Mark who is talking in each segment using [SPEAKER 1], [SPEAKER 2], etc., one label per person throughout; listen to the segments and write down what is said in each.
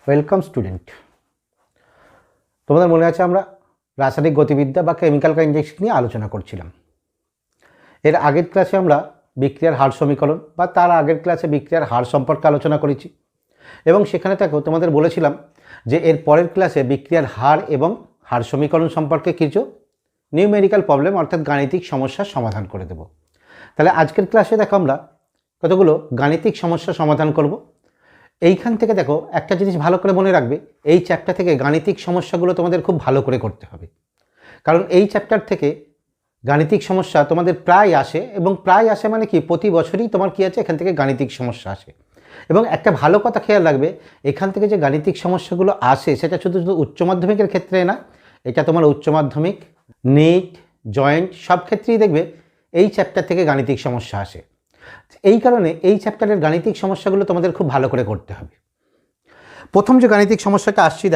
[SPEAKER 1] Welcome student. তোমাদের মনে আছে আমরা রাসায়নিক গতিবিদ্যা বা কেমিক্যাল কাইনেটিক্স নিয়ে আলোচনা করছিলাম। এর আগের ক্লাসে আমরা বিক্রিয়ার হার সমীকরণ বা তার আগের ক্লাসে বিক্রিয়ার হার সম্পর্কে আলোচনা করেছি এবং সেখানে তোমাদের বলেছিলাম যে এর পরের ক্লাসে বিক্রিয়ার হার এবং হার সমীকরণ সম্পর্কে কিছু নিউমেরিক্যাল প্রবলেম অর্থাৎ গাণিতিক সমস্যার সমাধান করে দেব। তাহলে আজকের ক্লাসে আমরা কতগুলো গাণিতিক সমস্যা সমাধান করব। এইখান থেকে একটা জিনিস ভালো করে মনে রাখবে, এই চ্যাপ্টার থেকে গাণিতিক সমস্যাগুলো তোমাদের খুব ভালো করে করতে হবে, কারণ এই চ্যাপ্টার থেকে গাণিতিক সমস্যা তোমাদের প্রায় আসে এবং প্রায় আসে মানে কি প্রতি বছরই তোমার কি আছে এখান থেকে গাণিতিক সমস্যা আসে। এবং একটা ভালো কথা খেয়াল রাখবে, এখান থেকে যে গাণিতিক সমস্যাগুলো আসে সেটা শুধু উচ্চ মাধ্যমিকের ক্ষেত্রে না, এটা তোমার উচ্চ মাধ্যমিক, নিট, জয়েন্ট সব ক্ষেত্রেই দেখবে এই চ্যাপ্টার থেকে গাণিতিক সমস্যা আসে। এই কারণে এই চ্যাপ্টারের গাণিতিক সমস্যাগুলো তোমাদের খুব ভালো করে করতে হবে। প্রথম যে গাণিতিক সমস্যাটা আসছি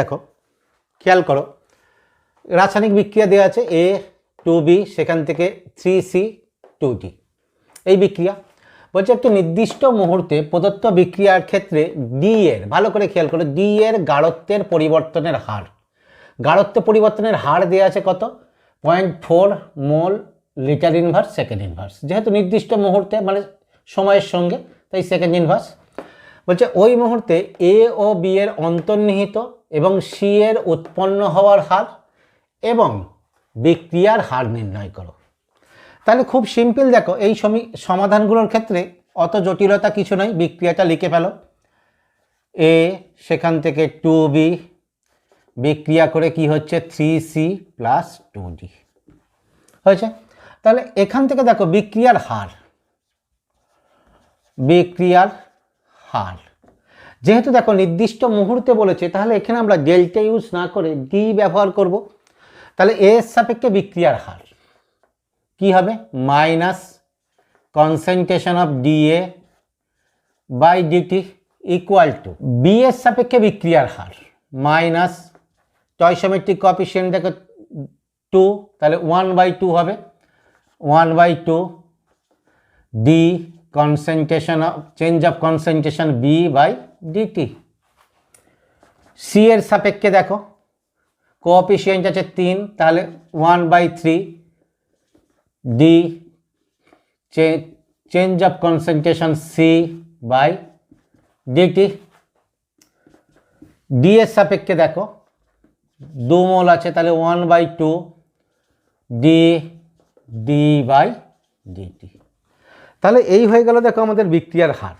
[SPEAKER 1] খেয়াল করো, রাসায়নিক বিক্রিয়া দেওয়া আছে A2B, সেখান থেকে 3C2D। এই বিক্রিয়া বলছে একটি নির্দিষ্ট মুহূর্তে প্রদত্ত বিক্রিয়ার ক্ষেত্রে ডি এর, ভালো করে খেয়াল করো, ডি এর গাঢ়ত্বের পরিবর্তনের হার। গাঢ়ত্ব পরিবর্তনের হার দেওয়া আছে কত? 0.4 mole litre inverse second inverse. যেহেতু নির্দিষ্ট মুহূর্তে মানে সময়ের সঙ্গে, তাই সেকেন্ড ইনভার্স। বলছে ওই মুহূর্তে এ ও বি এর অন্তর্নিহিত এবং সি এর উৎপন্ন হওয়ার হার এবং বিক্রিয়ার হার নির্ণয় করো। তাহলে খুব সিম্পল, এই সমাধানগুলোর ক্ষেত্রে অত জটিলতা কিছু নয়। বিক্রিয়াটা লিখে ফেলো, এ সেখান থেকে 2B বিক্রিয়া করে কি হচ্ছে 3C প্লাস 2D হয়েছে। তাহলে এখান থেকে বিক্রিয়ার হার, যেহেতু নির্দিষ্ট মুহূর্তে বলেছে, তাহলে এখানে আমরা ডেল্টা ইউজ না করে ডি ব্যবহার করব। তাহলে এ এর সাপেক্ষে বিক্রিয়ার হার কি হবে? Minus concentration of DA by DT equal to B এর সাপেক্ষে বিক্রিয়ার হার মাইনাস স্টয়কিওমেট্রিক কোএফিসিয়েন্ট 2, তাহলে 1/2 হবে, 1/2 D concentration of change of concentration B by DT. C এর সাপেক্ষে কোএফিসিয়েন্ট আছে 3, তাহলে 1/3 D change of concentration C by DT. D এর সাপেক্ষে 2 মোল আছে, তাহলে 1/2 ডি বাই ডিটি। তাহলে এই হয়ে গেল আমাদের বিক্রিয়ার হার।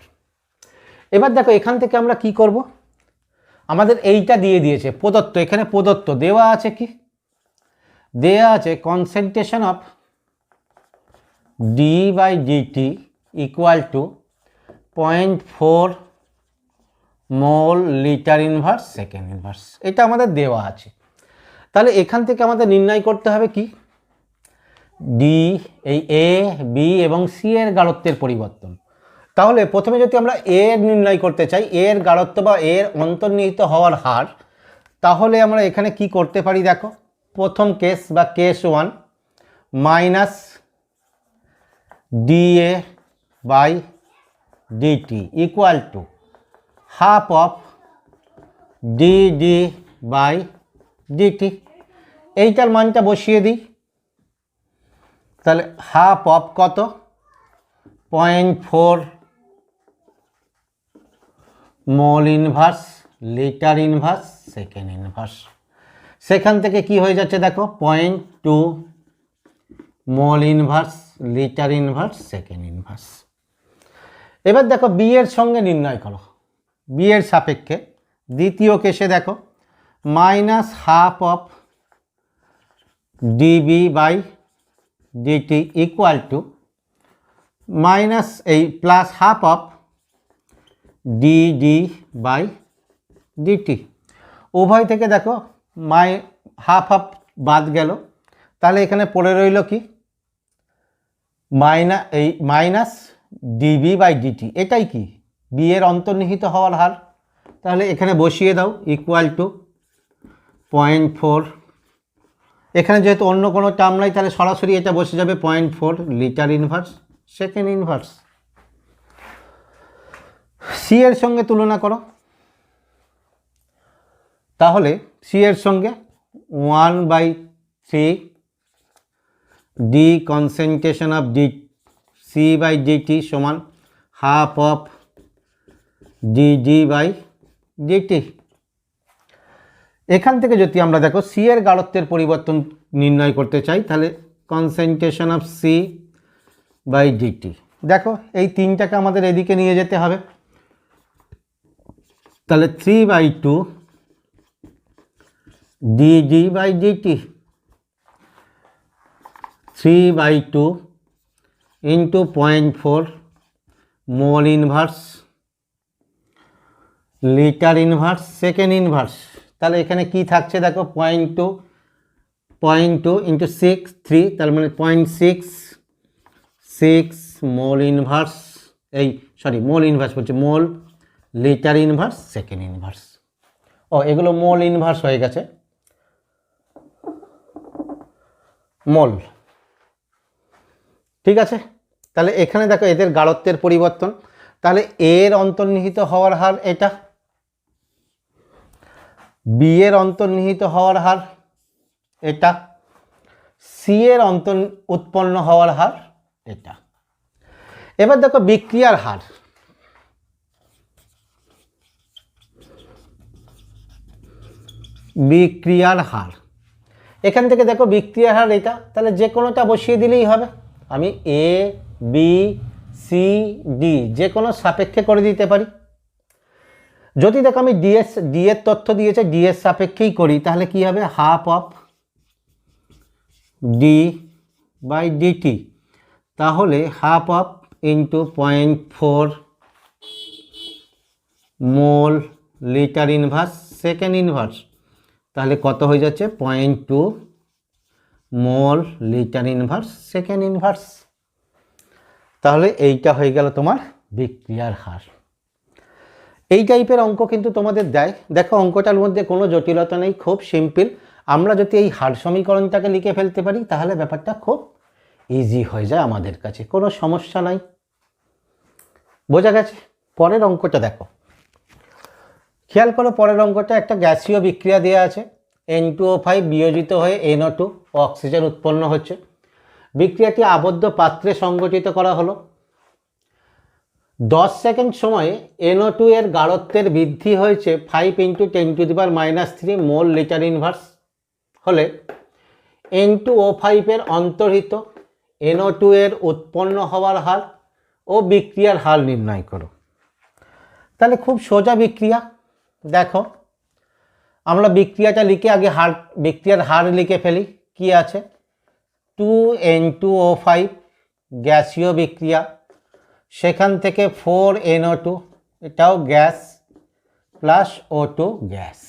[SPEAKER 1] এবার এখান থেকে আমরা কি করব? আমাদের এইটা দিয়ে দিয়েছে প্রদত্ত, এখানে প্রদত্ত দেওয়া আছে কি? দেওয়া আছে concentration of D by DT equal to 0.4 mole litre inverse second inverse. এটা আমাদের দেওয়া আছে। তাহলে এখান থেকে আমাদের নির্ণয় করতে হবে কি? ডি, এই এ, বি এবং সি এর গাঢ়ত্বের পরিবর্তন। তাহলে প্রথমে যদি আমরা এ এর নির্ণয় করতে চাই, এ এর গাঢ়ত্ব বা এর অন্তর্নিহিত হওয়ার হার, তাহলে আমরা এখানে কি করতে পারি? প্রথম কেস বা case 1 minus D A by DT equal to half of D by DT. এইটার মানটা বসিয়ে দিই, তাহলে হাফ অফ কত? 0.4 mole inverse litre inverse second inverse. সেখান থেকে কি হয়ে যাচ্ছে 0.2 mole inverse litre inverse second inverse. এবার বি এর সঙ্গে নির্ণয় করো। বি এর সাপেক্ষে দ্বিতীয় কেসে minus half of DB by DT equal to minus এই plus half of D by DT. উভয় থেকে হাফ বাদ গেল, তাহলে এখানে পড়ে রইল কি? Minus DB by DT. এটাই কি? বি এর অন্তর্নিহিত হওয়ার হার। তাহলে এখানে বসিয়ে দাও ইকুয়াল টু 0.4। এখানে যেহেতু অন্য কোনো টার্ম নাই, তাহলে সরাসরি এটা বসে যাবে 0.4 litre inverse second inverse. C এর সঙ্গে তুলনা করো, তাহলে সি এর সঙ্গে 1/3 D concentration of D C by DT সমান হাফ অফ dD/dt। এখান থেকে যদি আমরা দেখো সি এর গাঢ়ত্বের পরিবর্তন নির্ণয় করতে চাই তাহলে concentration of C by DT, দেখো এই তিনটাকে আমাদের এদিকে নিয়ে যেতে হবে। তাহলে 3/2 dD/dt, 3/2 into 0.4 mole inverse litre inverse second inverse. তাহলে এখানে কি থাকছে দেখো 0.2 ইন্টু 6 3, তার মানে 0.66 মোল ইনভার্স মোল ইনভার্স বলছে মোল লিটার ইনভার্স সেকেন্ড ইনভার্স। এগুলো মোল ইনভার্স হয়ে গেছে, মোল, ঠিক আছে। তাহলে এখানে দেখো এদের গাঢ়ত্বের পরিবর্তন, তাহলে এর অন্তর্নিহিত হওয়ার হার এটা, বি এর অন্তর্নিহিত হওয়ার হার এটা, সি এর উৎপন্ন হওয়ার হার এটা। এবার দেখো বিক্রিয়ার হার, বিক্রিয়ার হার এখান থেকে দেখো বিক্রিয়ার হার এটা, তাহলে যে কোনোটা বসিয়ে দিলেই হবে। আমি এ বি সি ডি যে কোনো সাপেক্ষে করে দিতে পারি। যদি দেখো আমি ডি এর তথ্য দিয়েছে ডি এর সাপেক্ষেই করি তাহলে কি হবে হাফ অফ dD/dt, তাহলে half of into 0.4 mole litre inverse second inverse, তাহলে কত হয়ে যাচ্ছে 0.2 মোল লিটার ইনভার্স সেকেন্ড ইনভার্স। তাহলে এইটা হয়ে গেল তোমার বিক্রিয়ার হার। এই টাইপের অঙ্ক কিন্তু তোমাদের দেয়, দেখো অঙ্কটার মধ্যে কোনো জটিলতা নেই, খুব সিম্পল। আমরা যদি এই হার সমীকরণটাকে লিখে ফেলতে পারি তাহলে ব্যাপারটা খুব ইজি হয়ে যায় আমাদের কাছে, কোনো সমস্যা নাই। বোঝা গেছে? পরের অঙ্কটা দেখো, খেয়াল করো পরের অঙ্কটা একটা গ্যাসীয় বিক্রিয়া দেওয়া আছে, N2O5 বিয়োজিত হয়ে NO2 অক্সিজেন উৎপন্ন হচ্ছে। বিক্রিয়াটি আবদ্ধ পাত্রে সংগঠিত করা হলো। 10 সেকেন্ড সময়ে NO2 এর গাঢ়ত্বের বৃদ্ধি হয়েছে 5 × 10⁻³ মোল লিটার ইনভার্স হলে N2O5 এর অন্তর্হিত NO2 এর উৎপন্ন হওয়ার হার ও বিক্রিয়ার হার নির্ণয় করো। তাহলে খুব সোজা বিক্রিয়া, দেখো আমরা বিক্রিয়াটা লিখে আগে বিক্রিয়ার হার লিখে ফেলি। কি আছে 2N2O5 গ্যাসীয় বিক্রিয়া, সেখান থেকে 4NO2 এটাও গ্যাস প্লাস O2 গ্যাস।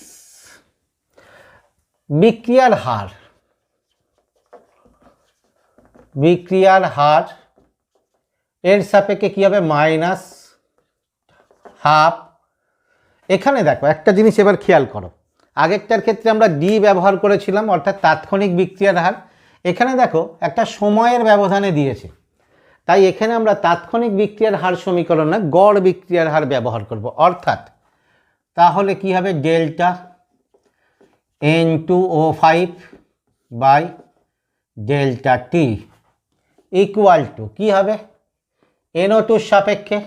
[SPEAKER 1] বিক্রিয়ার হার, বিক্রিয়ার হার এর সাপেক্ষে কি হবে মাইনাস হাফ। এখানে দেখো একটা জিনিস এবার খেয়াল করো, আগেরটার ক্ষেত্রে আমরা ডি ব্যবহার করেছিলাম অর্থাৎ তাৎক্ষণিক বিক্রিয়ার হার, এখানে দেখো একটা সময়ের ব্যবধানে দিয়েছে, তাই এখানে আমরা তাৎক্ষণিক বিক্রিয়ার হার সমীকরণ না গড় বিক্রিয়ার হার ব্যবহার করব। অর্থাৎ তাহলে কি হবে delta N2O5 by delta T equal to কী হবে NO2 সাপেক্ষে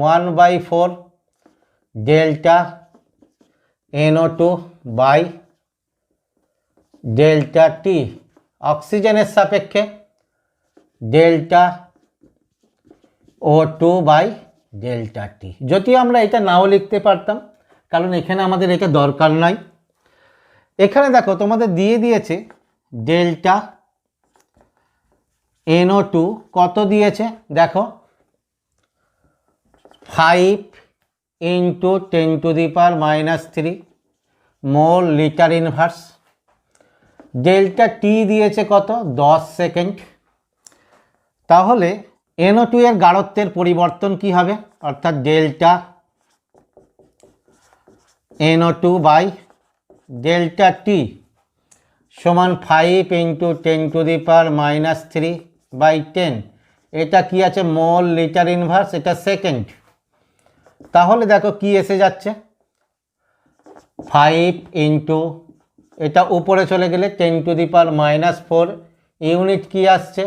[SPEAKER 1] 1/4 ডেল্টা NO2 বাই ডেল্টা টি, অক্সিজেনের সাপেক্ষে ডেল্টা O2 বাই ডেল্টা টি। যদিও আমরা এটা নাও লিখতে পারতাম কারণ এখানে আমাদের এটা দরকার নাই। এখানে দেখো তোমাদের দিয়ে দিয়েছে ডেল্টা NO2 কত দিয়েছে দেখো 5 × 10⁻³ মোল লিটার ইনভার্স, ডেল্টা টি দিয়েছে কত 10 সেকেন্ড। তাহলে NO2 এর গাঢ়ত্বের পরিবর্তন কি হবে অর্থাৎ ডেল্টা NO2 বাই ডেল্টা টি সমান 5 × 10⁻³ এটা কি আছে মোল লিটার ইনভার্স, এটা সেকেন্ড। তাহলে দেখো কি এসে যাচ্ছে 5 ইন্টু এটা উপরে চলে গেলে 10⁻⁻4 ইউনিট কি আসছে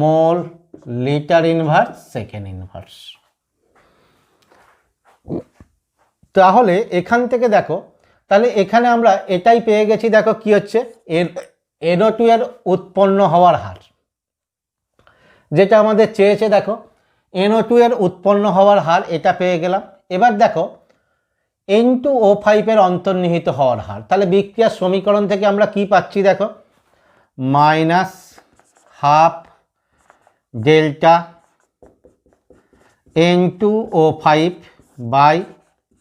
[SPEAKER 1] মোল লিটার ইনভার্স সেকেন্ড ইনভার্স। তাহলে এখান থেকে দেখো, তাহলে এখানে আমরা এটাই পেয়ে গেছি। দেখো কি হচ্ছে NO2 এর উৎপন্ন হওয়ার হার, যেটা আমাদের চেয়েছে। দেখো NO2 এর উৎপন্ন হওয়ার হার এটা পেয়ে গেলাম। এবার দেখো N2O5 এর অন্তর্নিহিত হওয়ার হার। তাহলে বিক্রিয়ার সমীকরণ থেকে আমরা কি পাচ্ছি দেখো, -½ delta N2O5 by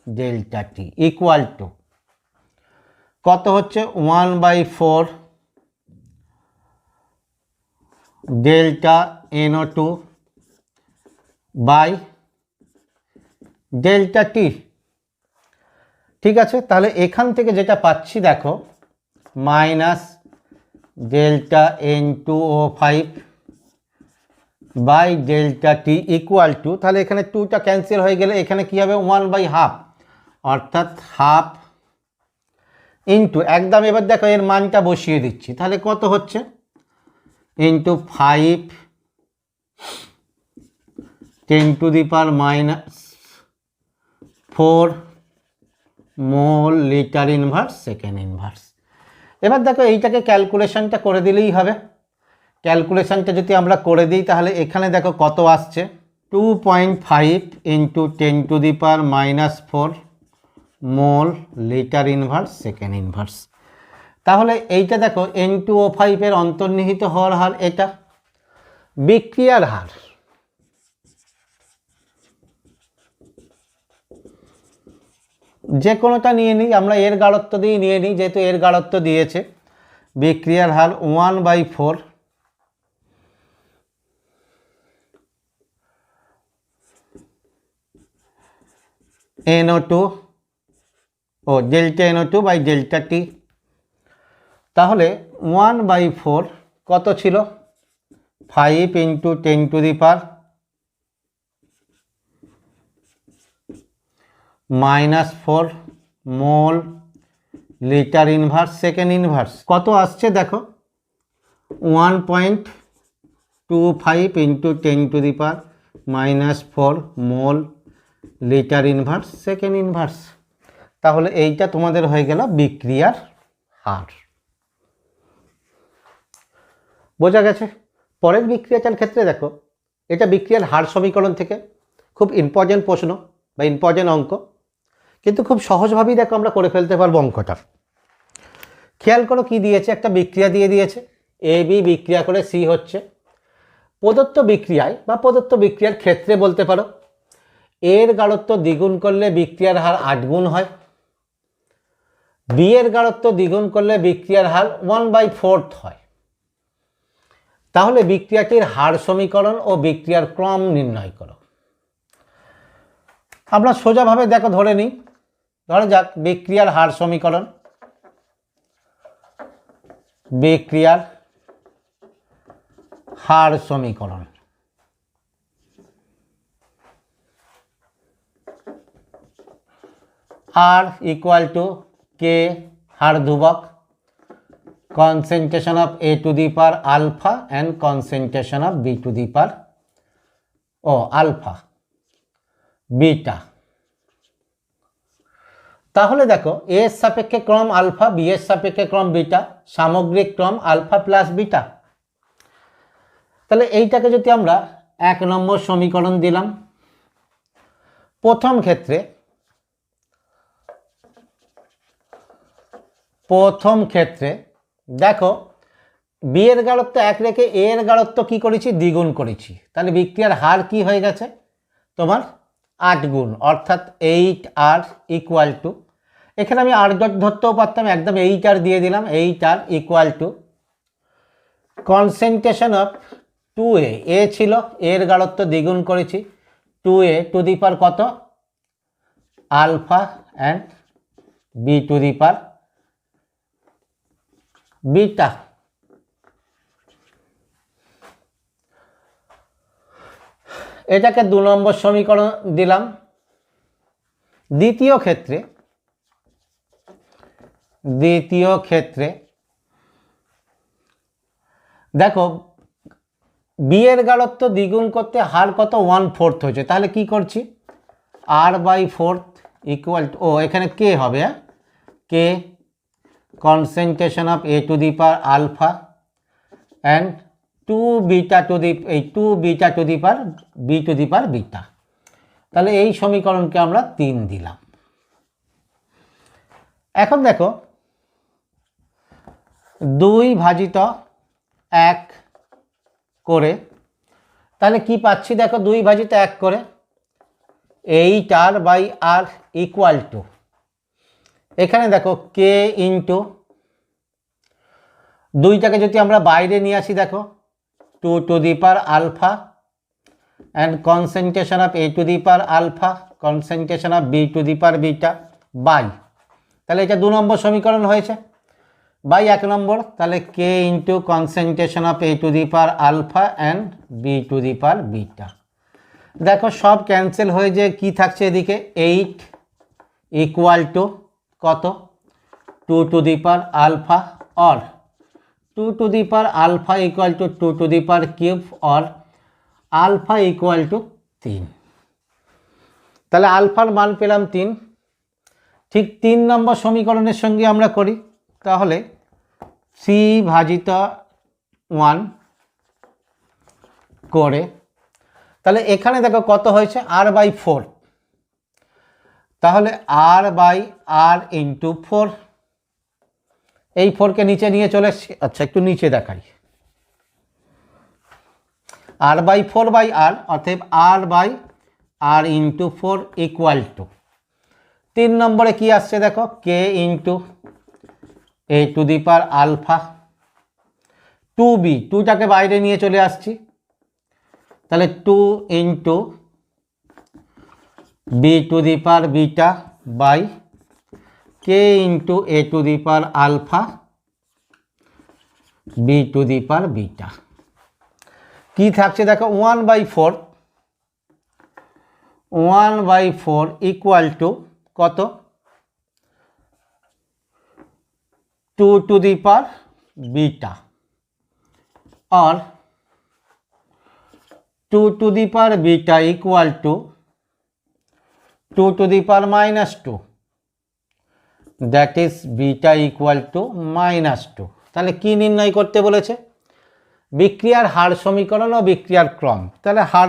[SPEAKER 1] delta T equal to কত হচ্ছে 1/4 ডেল্টা NO2 বাই ডেল্টা টি। ঠিক আছে, তাহলে এখান থেকে যেটা পাচ্ছি দেখো minus delta N2O5 by delta T equal to, তাহলে এখানে 2টা ক্যান্সেল হয়ে গেলে এখানে কি হবে 1/2, অর্থাৎ হাফ ইন্টু একদম। এবার দেখো এর মানটা বসিয়ে দিচ্ছি, তাহলে কত হচ্ছে into 5 10⁻⁻4 mole litre inverse second inverse. এবার দেখো এইটাকে ক্যালকুলেশনটা করে দিলেই হবে। ক্যালকুলেশনটা যদি আমরা করে দিই তাহলে এখানে দেখো কত আসছে 2.5 into 10⁻⁻4 mole litre inverse second inverse. তাহলে এইটা দেখো N2O5 এর অন্তর্নিহিত হওয়ার হার, এটা বিক্রিয়ার হার। যে কোনোটা নিয়ে নিই, আমরা এর গাঢ়ত্ব দিয়ে নিয়ে নিই, যেহেতু এর গাঢ়ত্ব দিয়েছে। বিক্রিয়ার হার 1/4 NO2 ও delta NO2 by delta T. তাহলে 1/4 কত ছিল 5 into 10⁻⁻4 mole litre inverse second inverse. কত আসছে দেখো 1.25 into 10⁻⁻4 mole litre inverse second inverse. তাহলে এইটা তোমাদের হয়ে গেল বিক্রিয়ার হার। বোঝা গেছে? পরের বিক্রিয়াটার ক্ষেত্রে দেখো, এটা বিক্রিয়ার হার সমীকরণ থেকে খুব ইম্পর্টেন্ট প্রশ্ন বা ইম্পর্টেন্ট অঙ্ক, কিন্তু খুব সহজভাবেই দেখো আমরা করে ফেলতে পারবো অঙ্কটা। খেয়াল করো কি দিয়েছে, একটা বিক্রিয়া দিয়ে দিয়েছে, AB বিক্রিয়া করে C হচ্ছে। প্রদত্ত বিক্রিয়ায় বা প্রদত্ত বিক্রিয়ার ক্ষেত্রে বলতে পারো, এর গাঢ়ত্ব দ্বিগুণ করলে বিক্রিয়ার হার 8 গুণ হয়, বি এর গাঢ়ত্ব দ্বিগুণ করলে বিক্রিয়ার হার 1/4 হয়। তাহলে বিক্রিয়াটির হার সমীকরণ ও বিক্রিয়ার ক্রম নির্ণয় করো। আমরা সোজাভাবে দেখো ধরে নিই, ধরা যাক বিক্রিয়ার হার সমীকরণ, বিক্রিয়ার হার সমীকরণ R ইকুয়াল টু কে হার ধ্রুবক, concentration of A to the power alpha and concentration of B to the power alpha beta. তাহলে দেখো A এর সাপেক্ষে ক্রম আলফা, বি এর সাপেক্ষে ক্রম বিটা, সামগ্রিক ক্রম আলফা প্লাস বিটা। তাহলে এইটাকে যদি আমরা 1 নম্বর সমীকরণ দিলাম, প্রথম ক্ষেত্রে দেখো বি এর গাঢ়ত্ব 1 রেখে এ এর গাঢ়ত্ব কি করেছি দ্বিগুণ করেছি, তাহলে বিক্রিয়ার হার কি হয়ে গেছে তোমার 8 গুণ, অর্থাৎ 8R ইকুয়াল টু, এখানে আমি আর ধরতেও পারতাম, একদম 8R দিয়ে দিলাম, 8R equal to concentration of 2A, এ ছিল, এর গাঢ়ত্ব দ্বিগুণ করেছি, 2A টু দি পাওয়ার কত alpha and B to the power beta. এটাকে 2 নম্বর সমীকরণ দিলাম। দ্বিতীয় ক্ষেত্রে দ্বিতীয় ক্ষেত্রে দেখো বি এর গাঢ়ত্ব দ্বিগুণ করতে হার কত 1/4 হয়েছে, তাহলে কি করছি r/4 ইকুয়াল টু, এখানে কে হবে, k concentration of a to the power alpha and 2 beta to the power b to the power beta. তাহলে এই সমীকরণকে আমরা 3 দিলাম। এখন দেখো 2/1 করে, তাহলে কি পাচ্ছি দেখো 2/1 করে 8r/r ইকুয়াল টু, এখানে দেখো কে ইন্টু 2টাকে যদি আমরা বাইরে নিয়ে আসি দেখো 2 to the power alpha and concentration of a to the power alpha concentration of b to the power beta by, তাহলে এটা 2 নম্বর সমীকরণ হয়েছে, বাই 1 নম্বর, তাহলে k into concentration of a to the power alpha and b to the power beta. দেখো সব cancel হয়ে যে কি থাকছে এদিকে 8 ইকুয়াল টু কত 2 টু দি পাওয়ার আলফা और 2 to the power alpha equal to 2 to the power cube और আলফা ইকুয়াল টু 3। তাহলে আলফার মান পেলাম 3। ঠিক 3 নম্বর সমীকরণের সঙ্গে আমরা করি, তাহলে 3/1 করে, তাহলে এখানে দেখো কত হয়েছে r/4, তাহলে r/r ইন্টু 4, এই 4কে নিচে নিয়ে চলে এসছি। আচ্ছা একটু নিচে দেখাই, r/4/r অর্থাৎ r/r ইন্টু 4 ইকুয়াল টু 3 নম্বরে কি আসছে দেখো k into a to the power alpha 2b, 2টাকে বাইরে নিয়ে চলে আসছি, তাহলে 2 into b to the power beta by K into a to the power alpha b to the power beta. কি থাকছে দেখো 1/4 ইকুয়াল টু কত 2 টু দি পাওয়ার বিটা और 2 to the power beta equal to 2 to the power -2, that is beta equal to -2। তাহলে কি নির্ণয় করতে বলেছে বিক্রিয়ার হার সমীকরণ ও বিক্রিয়ার ক্রম। তাহলে হার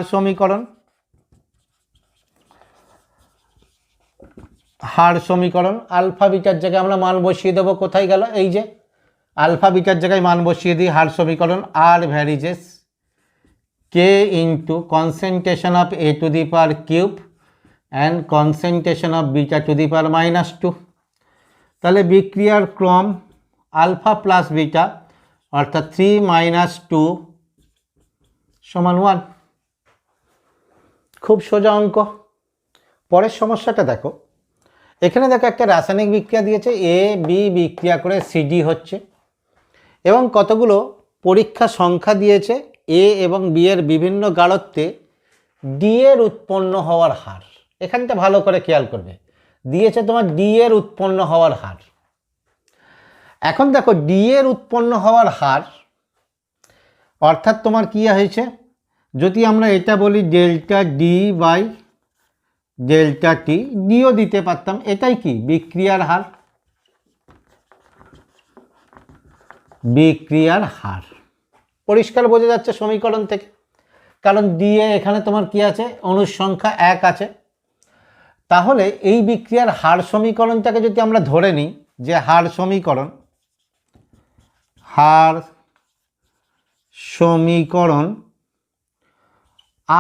[SPEAKER 1] সমীকরণ আলফা বিটার জায়গায় আমরা মান বসিয়ে দেবো, কোথায় গেল এই যে আলফা বিটার জায়গায় মান বসিয়ে দিই, হার সমীকরণ আর varies k into concentration of a to the power cube and concentration of beta to the power -2। তাহলে বিক্রিয়ার ক্রম আলফা প্লাস বিটা অর্থাৎ 3 - 2 = 1। খুব সোজা অঙ্ক। পরের সমস্যাটা দেখো, এখানে দেখো একটা রাসায়নিক বিক্রিয়া দিয়েছে, এ বি বিক্রিয়া করে সিডি হচ্ছে এবং কতগুলো পরীক্ষা সংখ্যা দিয়েছে এ এবং বি এর বিভিন্ন গাঢ়ত্বে ডি এর উৎপন্ন হওয়ার হার। এখানটা ভালো করে খেয়াল করবে, দিয়েছে তোমার ডি এর উৎপন্ন হওয়ার হার। এখন দেখো ডি এর উৎপন্ন হওয়ার হার অর্থাৎ তোমার কি হয়েছে, যদি আমরা এটা বলি delta D by delta T, ডিও দিতে পারতাম, এটাই কি বিক্রিয়ার হার, বিক্রিয়ার হার। পরিষ্কার বোঝা যাচ্ছে সমীকরণ থেকে, কারণ ডি এ এখানে তোমার কি আছে অণুর সংখ্যা 1 আছে। তাহলে এই বিক্রিয়ার হার সমীকরণটাকে যদি আমরা ধরে নিই যে হার সমীকরণ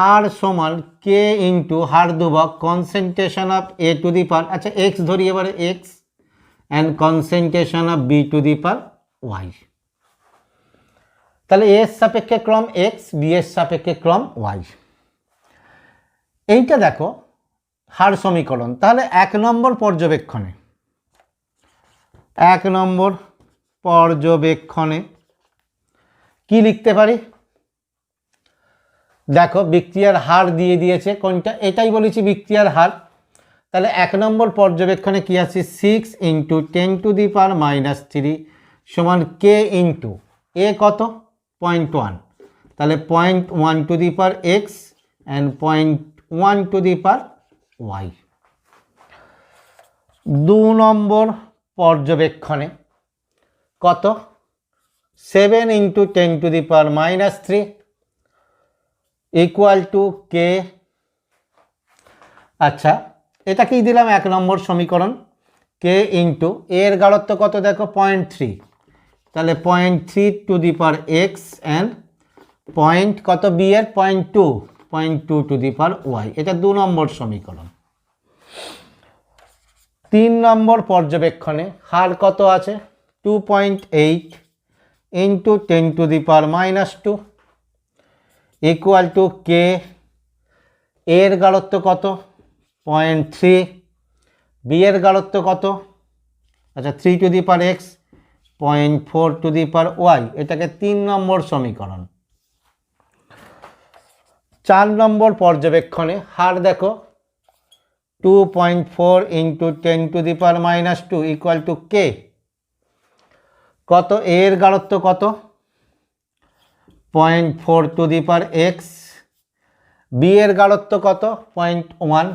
[SPEAKER 1] আর সমান কে ইন্টু হার ধ্রুবক concentration of A to the power, আচ্ছা এক্স ধরি এবারে x and concentration of B to the power y. তাহলে এর সাপেক্ষে ক্রম এক্স, বি এর সাপেক্ষে ক্রম ওয়াই। এইটা দেখো হার সমীকরণ। তাহলে 1 নম্বর পর্যবেক্ষণে কি লিখতে পারি, দেখো বিক্রিয়ার হার দিয়ে দিয়েছে, কোনটা এটাই বলেছি বিক্রিয়ার হার। তাহলে 1 নম্বর পর্যবেক্ষণে কি আছে 6 × 10⁻³ সমান k ইন্টু এ কত 0.1, তাহলে 0.1⁻x অ্যান্ড 0.1⁻y। 2 নম্বর পর্যবেক্ষণে কত 7 × 10⁻³ ইকুয়াল টু কে। আচ্ছা, এটা কি দিলাম 1 নম্বর সমীকরণ, কে ইন্টু এর গাঢ়ত্ব কত দেখো 0.3, তাহলে 0.3⁻x অ্যান্ড পয়েন্ট কত বি এর 0.2⁻y, এটা 2 নম্বর সমীকরণ। 3 নম্বর পর্যবেক্ষণে হার কত আছে 2.8 × 10⁻² ইকুয়াল টু কে, এর গাঢ়ত্ব কত 0.3, বি এর গাঢ়ত্ব কত, আচ্ছা 3⁻x 0.4⁻y, এটাকে 3 নম্বর সমীকরণ। 4 নম্বর পর্যবেক্ষণে হার দেখো 2.4 × 10⁻² ইকুয়াল টু কে, কত এর গাঢ়ত্ব কত 0.4⁻x, বি এর গাঢ়ত্ব কত 0.1,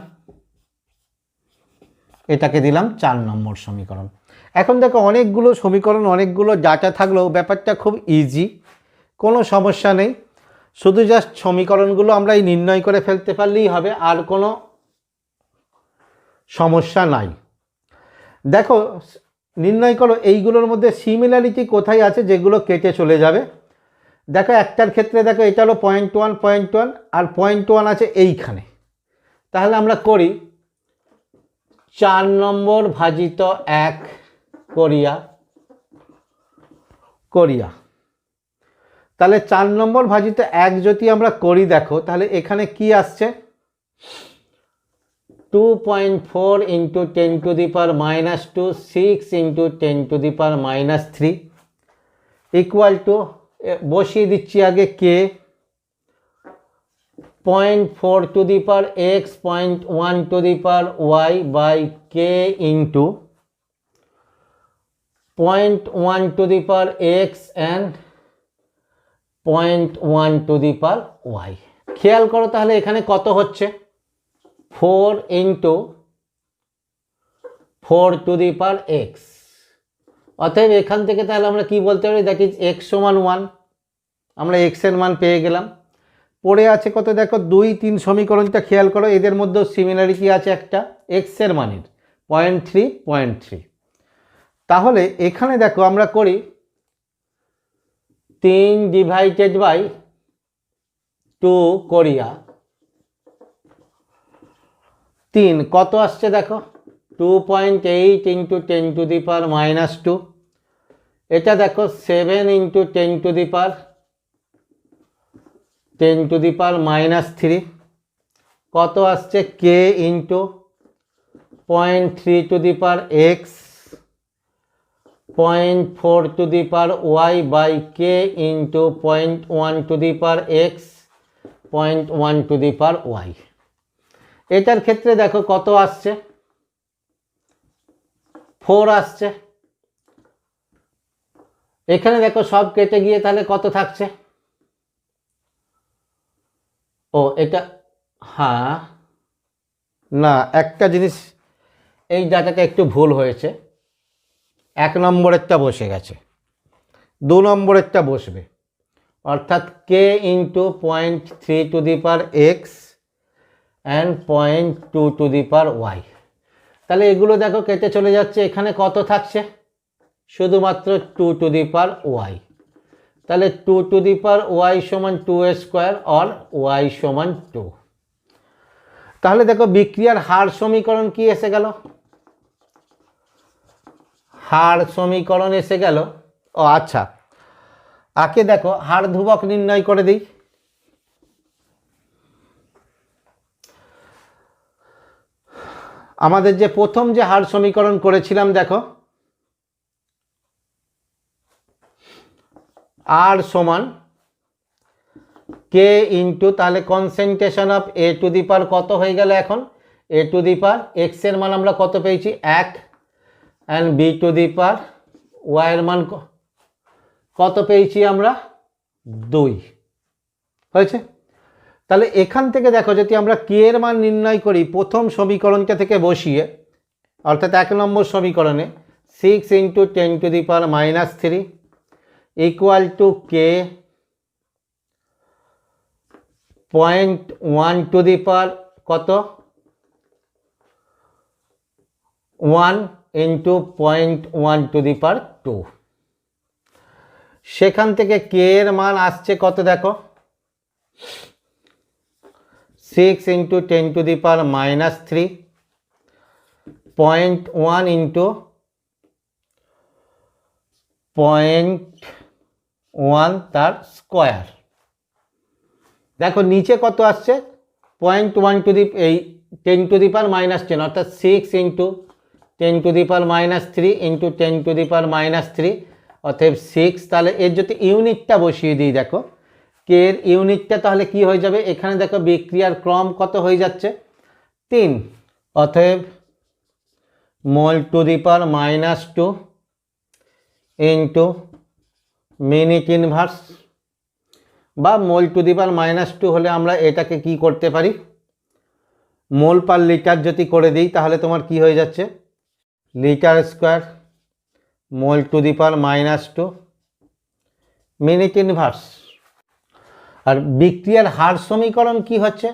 [SPEAKER 1] এটাকে দিলাম 4 নম্বর সমীকরণ। এখন দেখো অনেকগুলো সমীকরণ, অনেকগুলো ডাটা থাকলেও ব্যাপারটা খুব ইজি, কোনো সমস্যা নেই, শুধু জাস্ট সমীকরণগুলো আমরা এই নির্ণয় করে ফেলতে পারলেই হবে, আর কোনো সমস্যা নাই। দেখো নির্ণয় করো এইগুলোর মধ্যে সিমিলারিটি কোথায় আছে যেগুলো কেটে চলে যাবে। দেখো একটার ক্ষেত্রে দেখো এটা হলো 0.1 আর 0.1 আছে এইখানে, তাহলে আমরা করি 4 নম্বর ভাজিত 1 করিয়া, তাহলে 4 নম্বর ভাজিত 1 যদি আমরা করি দেখো তাহলে এখানে কি আসছে 2.4 × 10⁻², 6 × 10⁻³ ইকুয়াল টু, বসিয়ে দিচ্ছি আগে K 0.4⁻x 0.1⁻y by K into 0.1⁻x and 0.1⁻y। খেয়াল করো তাহলে এখানে কত হচ্ছে 4 × 4⁻x, অতএব এখান থেকে তাহলে আমরা কি বলতে পারি, দেখি x সমান 1, আমরা x এর মান পেয়ে গেলাম। পড়ে আছে কত দেখো 2, 3 সমীকরণটা খেয়াল করো, এদের মধ্যেও সিমিলারিটি আছে একটা x এর মানের 0.3, তাহলে এখানে দেখো আমরা করি 3/2 করিয়া 3 কত আসছে দেখো 2.8 × 10⁻², এটা দেখো 7 × 10⁻³ কত আসছে k into 0.3x 0.4y by K into 0.1⁻x 0.1⁻y। এটার ক্ষেত্রে দেখো কত আসছে 4 আসছে, এখানে দেখো সব কেটে গিয়ে তাহলে কত থাকছে, ও এটা হ্যাঁ না একটা জিনিস এই ডাটাটা একটু ভুল হয়েছে, 1 নম্বরেরটা বসে গেছে, 2 নম্বরেরটা বসবে, অর্থাৎ কে ইন্টু 0.3x অ্যান্ড 0.2y। তাহলে এগুলো দেখো কেটে চলে যাচ্ছে, এখানে কত থাকছে শুধুমাত্র 2y, তাহলে 2y সমান 2² আর y সমান 2। তাহলে দেখো বিক্রিয়ার হার সমীকরণ কি এসে গেল, হার সমীকরণ এসে গেল। ও আচ্ছা, আগে দেখো হার ধ্রুবক নির্ণয় করে দিই। আমাদের যে প্রথম যে হার সমীকরণ করেছিলাম দেখো আর সমান কে ইন্টু, তাহলে concentration of A to the power কত হয়ে গেল এখন এ টু দি পাওয়ার এক্সের মান আমরা কত পেয়েছি 1 অ্যান্ড বি টু দি পাওয়ার ওয়াইয়ের মান কত পেয়েছি আমরা 2 হয়েছে। তাহলে এখান থেকে দেখো যদি আমরা কে এর মান নির্ণয় করি প্রথম সমীকরণটা থেকে বসিয়ে, অর্থাৎ 1 নম্বর সমীকরণে 6 × 10⁻³ equal to k 0.1 to the power কত 1 × 0.1 টু দি পাওয়ার 2। সেখান থেকে কে এর মান আসছে কত দেখো 6 × 10⁻³ 0.1 × 0.1 তার স্কোয়ার। দেখো নিচে কত আসছে 0.1 টু দি এই 10⁻⁻10 অর্থাৎ 6 × 10⁻³ × 10⁻³ অতএব 6। তাহলে এর যদি ইউনিটটা বসিয়ে দিই দেখো কে এর ইউনিটটা তাহলে কি হয়ে যাবে, এখানে দেখো বিক্রিয়ার ক্রম কত হয়ে যাচ্ছে 3, অতএব mole to the power -2 into minute inverse, বা মোল টু দি পাওয়ার -2 হলে আমরা এটাকে কি করতে পারি মোল পার লিটার যদি করে দিই তাহলে তোমার কি হয়ে যাচ্ছে litre square mole to the power -2 minute inverse. আর বিক্রিয়ার হার সমীকরণ কি হচ্ছে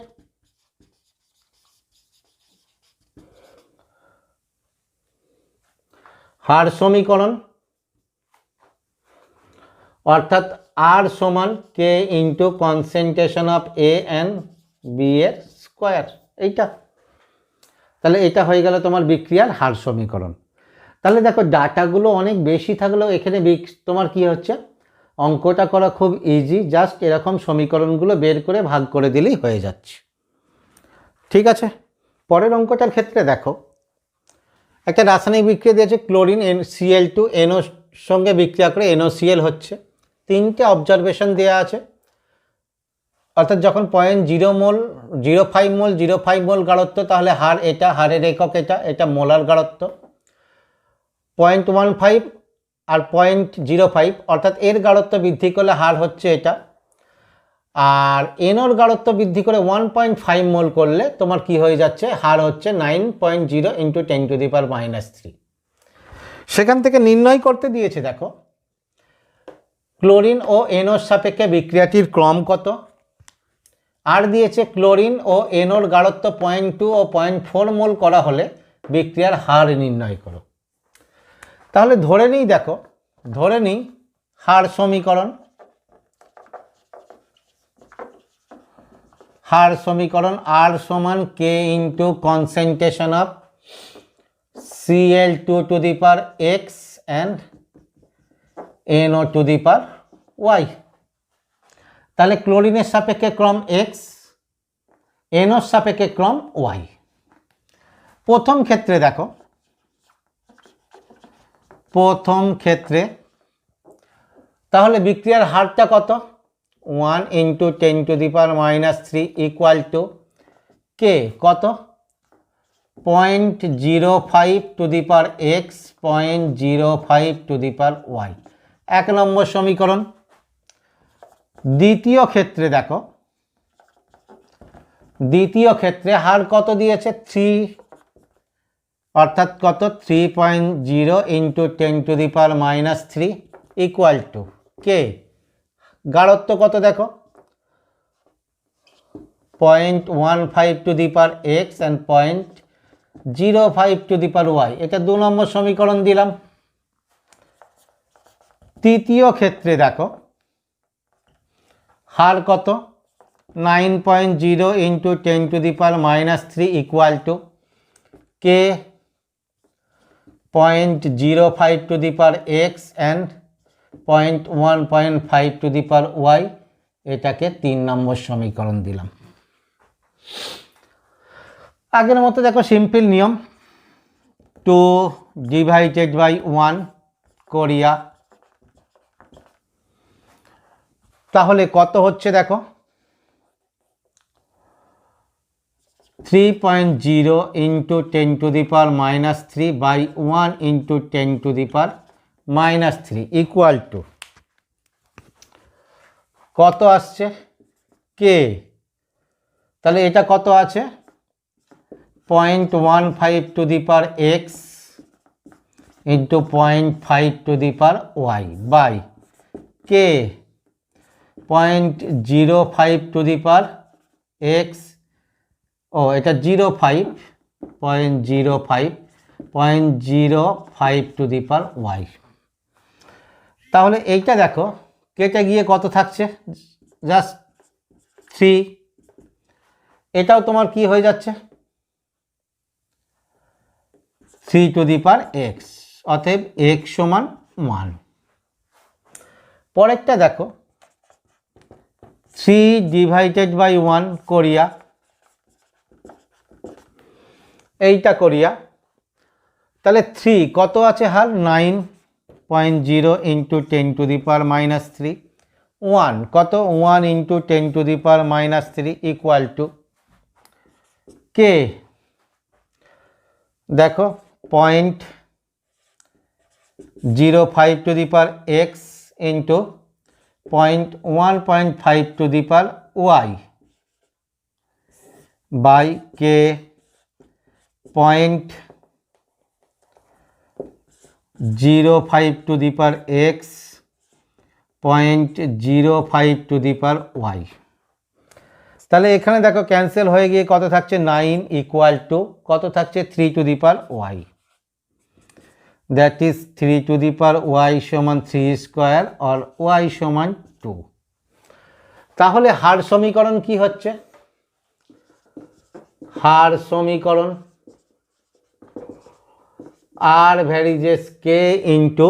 [SPEAKER 1] হার সমীকরণ অর্থাৎ আর সমান k into concentration of A and B এর স্কোয়ার, এইটা। তাহলে এটা হয়ে গেল তোমার বিক্রিয়ার হার সমীকরণ। তাহলে দেখো ডাটাগুলো অনেক বেশি থাকলেও এখানে তোমার কি হচ্ছে অঙ্কটা করা খুব ইজি, জাস্ট এরকম সমীকরণগুলো বের করে ভাগ করে দিলেই হয়ে যাচ্ছে। ঠিক আছে, পরের অঙ্কটার ক্ষেত্রে দেখো একটা রাসায়নিক বিক্রিয়া দিয়েছে ক্লোরিন Cl2 NO সঙ্গে বিক্রিয়া করে NOCl হচ্ছে। 3টে অবজারভেশন দেওয়া আছে, অর্থাৎ যখন 0.0 মোল 0.5 মোল 0.5 মোল গাঢ়ত্ব তাহলে হার এটা, হারের একক এটা মোলার গাঢ়ত্ব। 0.15 আর 0.05 অর্থাৎ এর গাঢ়ত্ব বৃদ্ধি করলে হার হচ্ছে এটা, আর এনোর গাঢ়ত্ব বৃদ্ধি করে 1.5 মোল করলে তোমার কি হয়ে যাচ্ছে হার হচ্ছে 9.0 × 10⁻³ সেখান থেকে নির্ণয় করতে দিয়েছে দেখো ক্লোরিন ও এনোর সাপেক্ষে বিক্রিয়াটির ক্রম কত, আর দিয়েছে ক্লোরিন ও এনোর গাঢ়ত্ব 0.2 ও 0.4 মোল করা হলে বিক্রিয়ার হার নির্ণয় করো। তাহলে ধরে নিই হার সমীকরণ আর সমান k into concentration of Cl2 to the power x and NO to the power y। তাহলে ক্লোরিনের সাপেক্ষে ক্রম x, NOর সাপেক্ষে ক্রম y। প্রথম ক্ষেত্রে তাহলে বিক্রিয়ার হারটা কত 1 × 10⁻³ ইকুয়াল টু কে কত 0.05 two the power x 0.05 two the power y। 1 নম্বর সমীকরণ। দ্বিতীয় ক্ষেত্রে হার কত দিয়েছে 3, অর্থাৎ কত 3.0 × 10⁻³ ইকুয়াল টু কে গাঢ়ত্ব কত দেখো 0.15 two the power x and 0.05 two the power y। এটা 2 নম্বর সমীকরণ দিলাম। তৃতীয় ক্ষেত্রে দেখো হার কত 9.0 × 10⁻³ equal to K 0.05 two the power x and 0.15 two the power y। এটাকে 3 নম্বর সমীকরণ দিলাম। আগের মতো দেখো সিম্পল নিয়ম 2/1 করিয়া তাহলে কত হচ্ছে দেখো 3.0 into 10⁻³ by 1 into 10⁻³ equal to কত আসছে কে। তাহলে এটা কত আছে 0.15⁵ ইন্টু 0.5⁵ বাই কে 0.05⁵। ও এটা 0.5 0.05 তাহলে এইটা দেখো কেটে গিয়ে কত থাকছে জাস্ট 3। এটাও তোমার কি হয়ে যাচ্ছে 3⁻x, অতএব x সমান 1। পরেরটা দেখো 3/1 করিয়া, এইটা করিয়া, তাহলে 3 কত আছে হার 9.0 ইন্টু 10⁻³ 1 কত 1 ইন্টু 10⁻³ ইকুয়াল টু কে দেখো 0.05x into 1.5y by K 0.05x 0.05y। তাহলে এখানে দেখো ক্যান্সেল হয়ে গিয়ে কত থাকছে 9 ইকুয়াল টু কত থাকছে 3y, দ্যাট ইজ 3y সমান 3 স্কোয়ার আর y সমান 2। তাহলে হার সমীকরণ কি হচ্ছে, হার সমীকরণ r varies as k into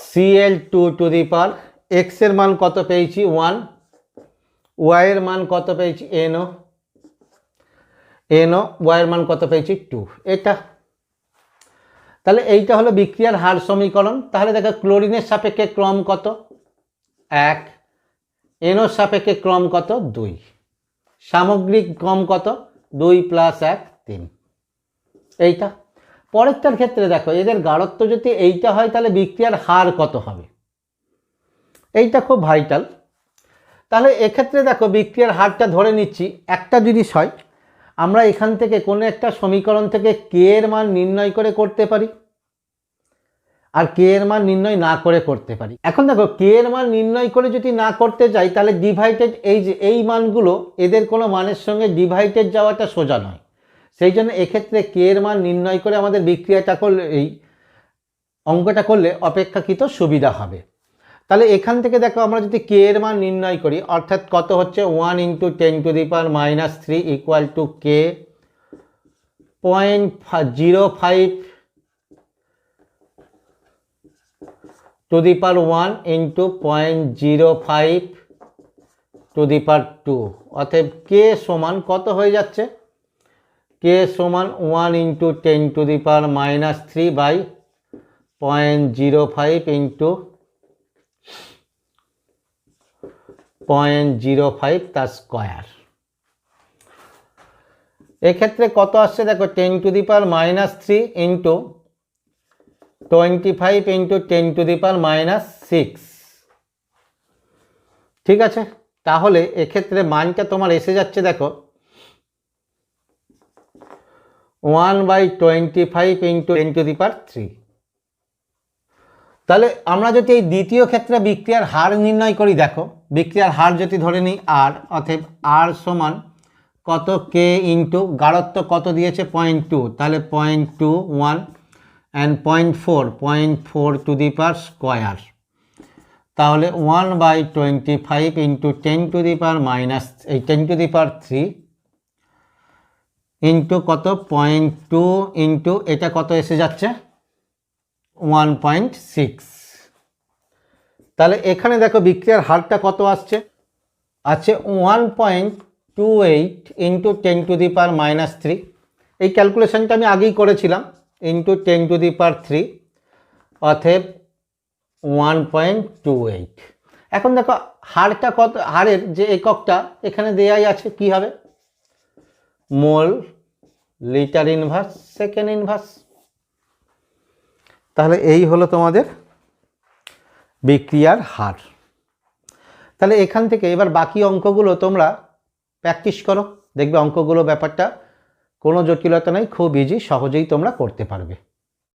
[SPEAKER 1] CL2 x এর মান কত পেয়েছি 1, y এর মান কত পেয়েছি NO, y এর মান কত পেয়েছি 2। এটা তাহলে এইটা হলো বিক্রিয়ার হার সমীকরণ। তাহলে দেখো ক্লোরিনের সাপেক্ষে ক্রম কত 1, NOর সাপেক্ষে ক্রম কত 2, সামগ্রিক ক্রম কত 2 + 1 3। এইটা পরেরটার ক্ষেত্রে দেখো এদের গাঢ়ত্ব যদি এইটা হয় তাহলে বিক্রিয়ার হার কত হবে, এইটা খুব ভাইটাল। তাহলে এক্ষেত্রে দেখো বিক্রিয়ার হারটা ধরে নিচ্ছি একটা জিনিস হয়, আমরা এখান থেকে কোনো একটা সমীকরণ থেকে কে এর মান নির্ণয় করে করতে পারি আর কে এর মান নির্ণয় না করে করতে পারি। এখন দেখো কে এর মান নির্ণয় করে যদি না করতে যাই তাহলে ডিভাইডেড এই যে এই মানগুলো এদের কোনো মানের সঙ্গে ডিভাইডেড যাওয়াটা সোজা নয়, সেই জন্য এক্ষেত্রে কে এর মান নির্ণয় করে আমাদের বিক্রিয়াটা করলে এই অঙ্কটা করলে অপেক্ষাকৃত সুবিধা হবে। তাহলে এখান থেকে দেখো আমরা যদি কে এর মান নির্ণয় করি অর্থাৎ কত হচ্ছে 1 into 10⁻³ equal to K 0.05⁴ into 0.05⁴, অতএব কে সমান কত হয়ে যাচ্ছে কে সমান 1 ইন্টু 10⁻³ বাই 0.05 ইন্টু 0.05 তার স্কোয়ার। এক্ষেত্রে কত আসছে দেখো 10⁻³ ইন্টু 25 ইন্টু 10⁻⁶। ঠিক আছে, তাহলে এক্ষেত্রে মানটা তোমার এসে যাচ্ছে দেখো 1/25 ইন্টু 10⁻³। তাহলে আমরা যদি এই দ্বিতীয় ক্ষেত্রে বিক্রিয়ার হার নির্ণয় করি, দেখো বিক্রিয়ার হার যদি ধরে নিই আর, অতএব আর সমান কত কে ইন্টু গাঢ়ত্ব কত দিয়েছে 0.2, তাহলে 0.21 অ্যান্ড 0.4 তাহলে 1/25 ইন্টু 10⁻³ ইন্টু কত 0.2 ইন্টু এটা কত এসে যাচ্ছে 1.6। তাহলে এখানে দেখো বিক্রিয়ার হারটা কত আসছে 1.28 ইন্টু 10⁻³ এই ক্যালকুলেশনটা আমি আগেই করেছিলাম ইন্টু 10⁻³, অতএব 1.28। এখন দেখো হারটা কত, হারের যে এককটা এখানে দেয়াই আছে, কি হবে? মোল লিটার ইনভার্স সেকেন্ড ইনভার্স। তাহলে এই হলো তোমাদের বিক্রিয়ার হার। তাহলে এখান থেকে এবার বাকি অঙ্কগুলো তোমরা প্র্যাকটিস করো, দেখবে অঙ্কগুলো ব্যাপারটা কোনো জটিলতা নেই, খুব ইজি, সহজেই তোমরা করতে পারবে।